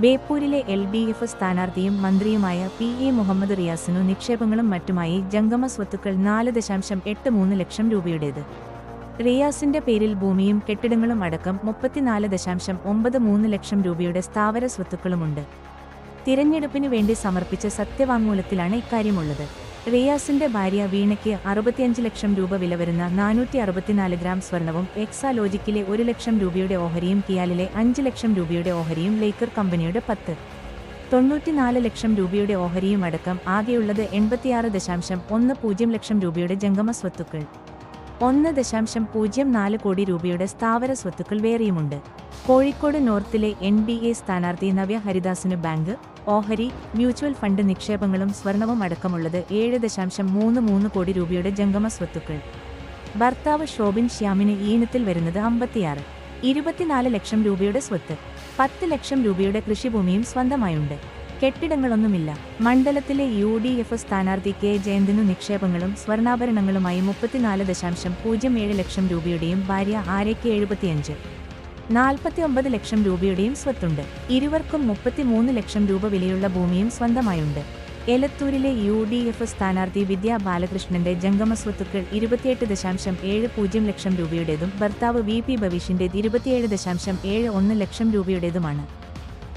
ബേപ്പൂരിലെ LDF സ്ഥാനാർത്ഥിയും മന്ത്രിയുമായ PA Muhammad റിയാസിനു നിക്ഷേപങ്ങളും മറ്റുമായി ജംഗമ സ്വത്തുക്കൾ 4.83 ലക്ഷം രൂപയുടേത്. റിയാസിന്റെ പേരിൽ ഭൂമിയും കെട്ടിടങ്ങളും അടക്കം 34.93 ലക്ഷം രൂപയുടെ സ്ഥാവര സ്വത്തുക്കളുമുണ്ട്. തിരഞ്ഞെടുപ്പിനു വേണ്ടി സമർപ്പിച്ച സത്യവാങ്മൂലത്തിലാണ് ഇക്കാര്യമുള്ളത്. റിയാസിന്റെ ഭാര്യ വീണയ്ക്ക് 65 ലക്ഷം രൂപ വില വരുന്ന 464 ഗ്രാം സ്വർണവും എക്സാലോജിക്കിലെ 1 ലക്ഷം രൂപയുടെ ഓഹരിയും കിയാലിലെ 5 ലക്ഷം രൂപയുടെ ഓഹരിയും ലേക്കർ കമ്പനിയുടെ 94 ലക്ഷം രൂപയുടെ ഓഹരിയും അടക്കം ആകെയുള്ളത് 86.10 ലക്ഷം രൂപയുടെ ജംഗമ സ്വത്തുക്കൾ. 1.04 കോടി രൂപയുടെ സ്ഥാവര സ്വത്തുക്കൾ വേറെയുമുണ്ട്. കോഴിക്കോട് നോർത്തിലെ NBA സ്ഥാനാർത്ഥി നവ്യ ഹരിദാസിന് ബാങ്ക്, ഓഹരി, മ്യൂച്വൽ ഫണ്ട് നിക്ഷേപങ്ങളും സ്വർണവും അടക്കമുള്ളത് 7.33 കോടി രൂപയുടെ ജംഗമ സ്വത്തുക്കൾ. ഭർത്താവ് ഷോബിൻ ശ്യാമിന് ഈ ഇനത്തിൽ വരുന്നത് 24 ലക്ഷം രൂപയുടെ സ്വത്ത്. 10 ലക്ഷം രൂപയുടെ കൃഷിഭൂമിയും സ്വന്തമായുണ്ട്. കെട്ടിടങ്ങളൊന്നുമില്ല. മണ്ഡലത്തിലെ UDF സ്ഥാനാർത്ഥി K ജയന്തിനു നിക്ഷേപങ്ങളും സ്വർണ്ണാഭരണങ്ങളുമായി 34.07 ലക്ഷം രൂപയുടെയും ഭാര്യ ആര്യയ്ക്ക് 49 ലക്ഷം രൂപയുടെയും സ്വത്തുണ്ട്. ഇരുവർക്കും 33 ലക്ഷം രൂപ വിലയുള്ള ഭൂമിയും സ്വന്തമായുണ്ട്. എലത്തൂരിലെ UDF സ്ഥാനാർത്ഥി വിദ്യാ ബാലകൃഷ്ണന്റെ ജംഗമ സ്വത്തുക്കൾ 28.70 ലക്ഷം രൂപയുടേതും ഭർത്താവ് VP ഭവീഷിന്റെ 27.71 ലക്ഷം രൂപയുടേതുമാണ്.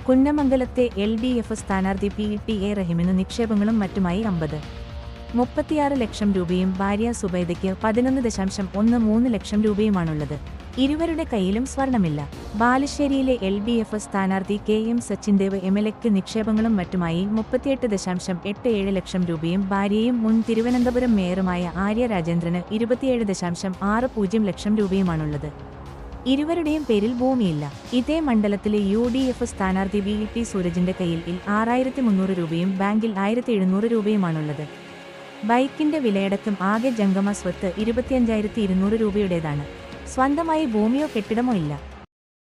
കുന്നമംഗലത്തെ LDF സ്ഥാനാർത്ഥി PTA റഹീമിനു നിക്ഷേപങ്ങളും മറ്റുമായി 36 ലക്ഷം രൂപയും ഭാര്യ സുബൈദയ്ക്ക് 11.13 ലക്ഷം രൂപയുമാണുള്ളത്. ഇരുവരുടെ കയ്യിലും സ്വർണമില്ല. ബാലുശ്ശേരിയിലെ LDF സ്ഥാനാർത്ഥി KM സച്ചിൻദേവ് MLAയ്ക്ക് നിക്ഷേപങ്ങളും മറ്റുമായി 38.87 ലക്ഷം രൂപയും ഭാര്യയും മുൻ തിരുവനന്തപുരം മേയറുമായ ആര്യ രാജേന്ദ്രന് 27.60 ലക്ഷം രൂപയുമാണുള്ളത്. ഇരുവരുടെയും പേരിൽ ഭൂമിയില്ല. ഇതേ മണ്ഡലത്തിലെ UDF സ്ഥാനാർത്ഥി VP സൂരജിന്റെ കയ്യിൽ 6300 രൂപയും ബാങ്കിൽ 1700 രൂപയുമാണുള്ളത്. ബൈക്കിന്റെ വിലയടക്കം ആകെ ജംഗമ സ്വത്ത് 25,200 രൂപയുടേതാണ്. സ്വന്തമായി ഭൂമിയോ കെട്ടിടമോ ഇല്ല.